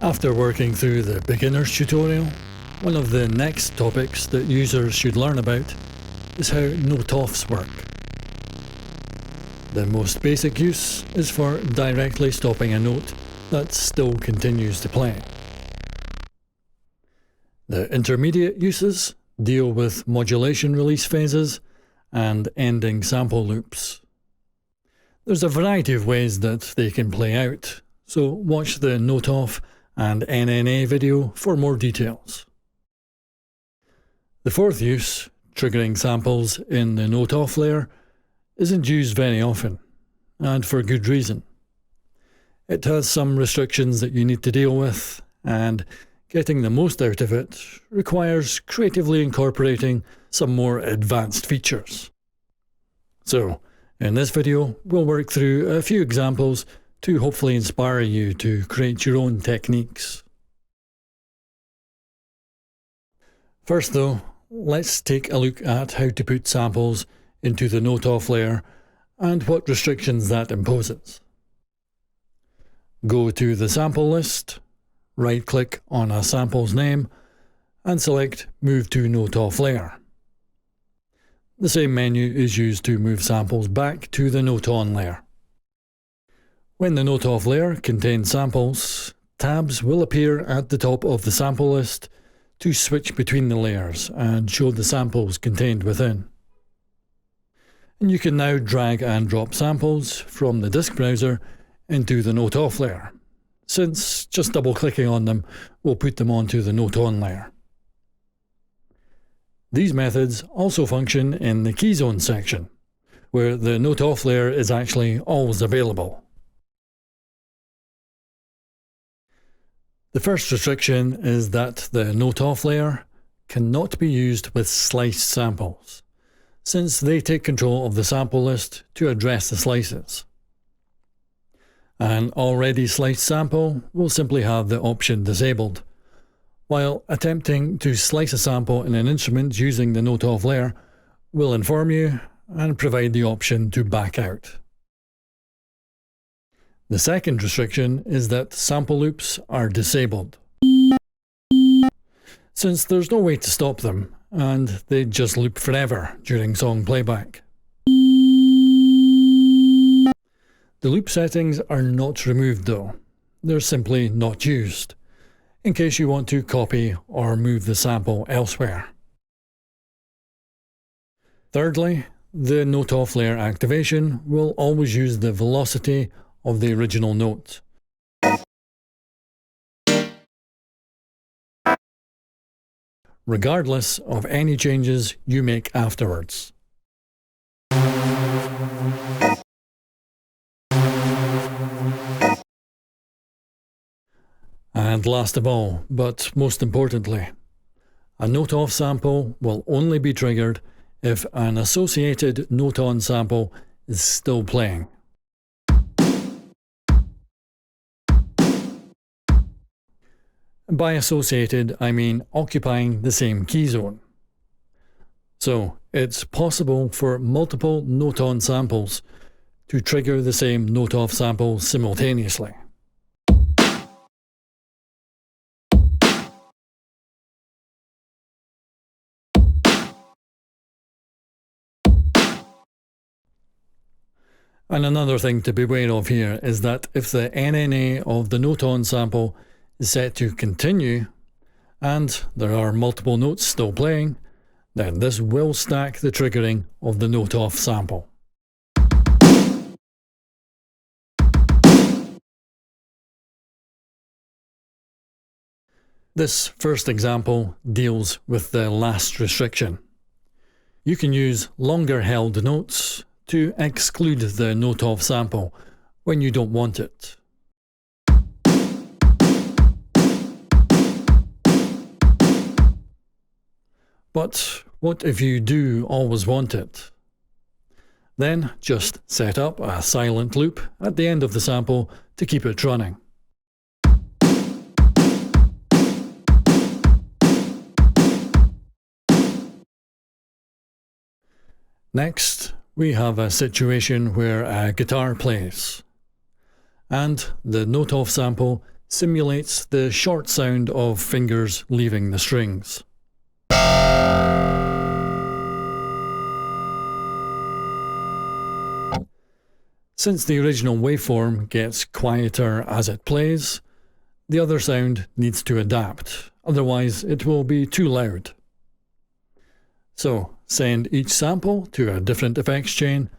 After working through the beginner's tutorial, one of the next topics that users should learn about is how note-offs work. The most basic use is for directly stopping a note that still continues to play. The intermediate uses deal with modulation release phases and ending sample loops. There's a variety of ways that they can play out, so watch the note-off and NNA video for more details. The fourth use, triggering samples in the note-off layer, isn't used very often, and for good reason. It has some restrictions that you need to deal with, and getting the most out of it requires creatively incorporating some more advanced features. So, in this video, we'll work through a few examples to hopefully inspire you to create your own techniques. First though, let's take a look at how to put samples into the note-off layer and what restrictions that imposes. Go to the sample list, right-click on a sample's name, and select Move to Note-off Layer. The same menu is used to move samples back to the note-on layer. When the note-off layer contains samples, tabs will appear at the top of the sample list to switch between the layers and show the samples contained within. And you can now drag and drop samples from the disk browser into the note-off layer, since just double-clicking on them will put them onto the note-on layer. These methods also function in the key zone section, where the note-off layer is actually always available. The first restriction is that the note-off layer cannot be used with sliced samples, since they take control of the sample list to address the slices. An already sliced sample will simply have the option disabled, while attempting to slice a sample in an instrument using the note-off layer will inform you and provide the option to back out. The second restriction is that sample loops are disabled, since there's no way to stop them and they just loop forever during song playback. The loop settings are not removed though, they're simply not used, in case you want to copy or move the sample elsewhere. Thirdly, the note-off layer activation will always use the velocity of the original note. Regardless of any changes you make afterwards. And last of all, but most importantly, a note-off sample will only be triggered if an associated note-on sample is still playing. By associated, I mean occupying the same key zone. So, it's possible for multiple note-on samples to trigger the same note-off sample simultaneously. And another thing to be aware of here is that if the NNA of the note-on sample is set to continue, and there are multiple notes still playing, then this will stack the triggering of the note-off sample. This first example deals with the last restriction. You can use longer held notes to exclude the note-off sample when you don't want it. But what if you do always want it? Then just set up a silent loop at the end of the sample to keep it running. Next, we have a situation where a guitar plays, and the note-off sample simulates the short sound of fingers leaving the strings. Since the original waveform gets quieter as it plays, the other sound needs to adapt, otherwise it will be too loud. So send each sample to a different effects chain,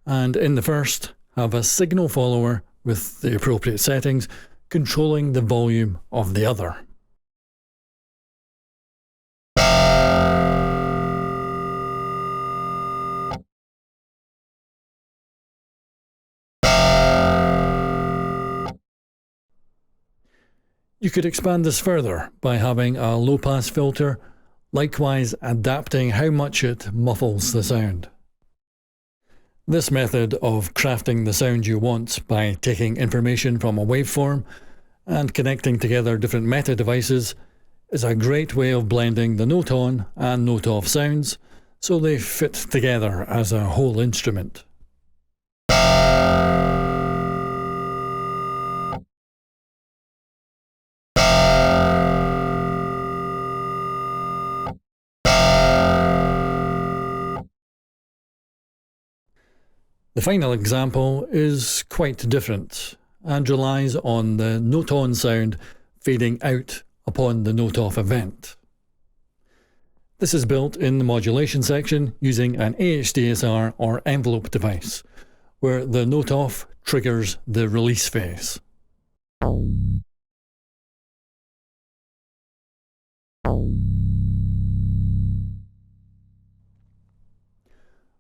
and in the first, have a signal follower with the appropriate settings controlling the volume of the other. You could expand this further by having a low-pass filter, likewise adapting how much it muffles the sound. This method of crafting the sound you want by taking information from a waveform and connecting together different meta devices is a great way of blending the note-on and note-off sounds so they fit together as a whole instrument. The final example is quite different and relies on the note-on sound fading out upon the note-off event. This is built in the modulation section using an AHDSR or envelope device, where the note-off triggers the release phase.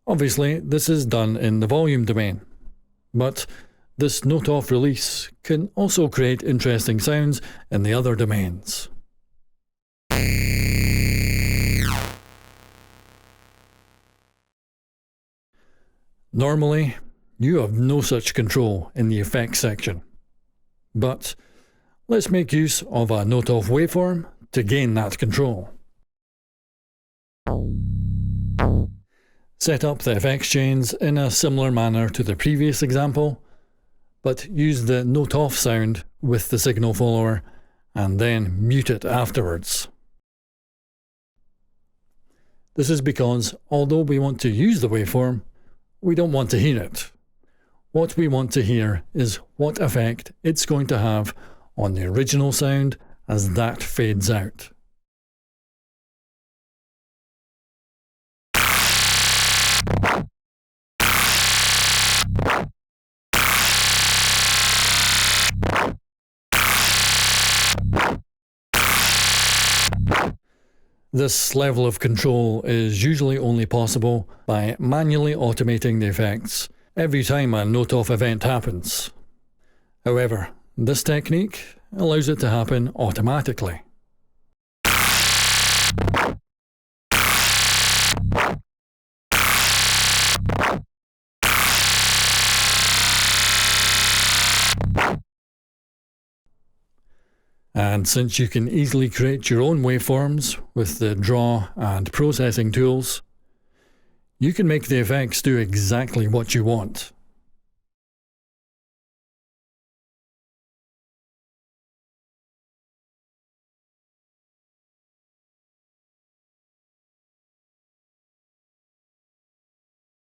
Obviously, this is done in the volume domain, but this note-off release can also create interesting sounds in the other domains. Normally, you have no such control in the effects section, but let's make use of a note-off waveform to gain that control. Set up the effects chains in a similar manner to the previous example, but use the note-off sound with the signal follower and then mute it afterwards. This is because although we want to use the waveform, we don't want to hear it. What we want to hear is what effect it's going to have on the original sound as that fades out. This level of control is usually only possible by manually automating the effects every time a note-off event happens. However, this technique allows it to happen automatically. And since you can easily create your own waveforms with the draw and processing tools, you can make the effects do exactly what you want.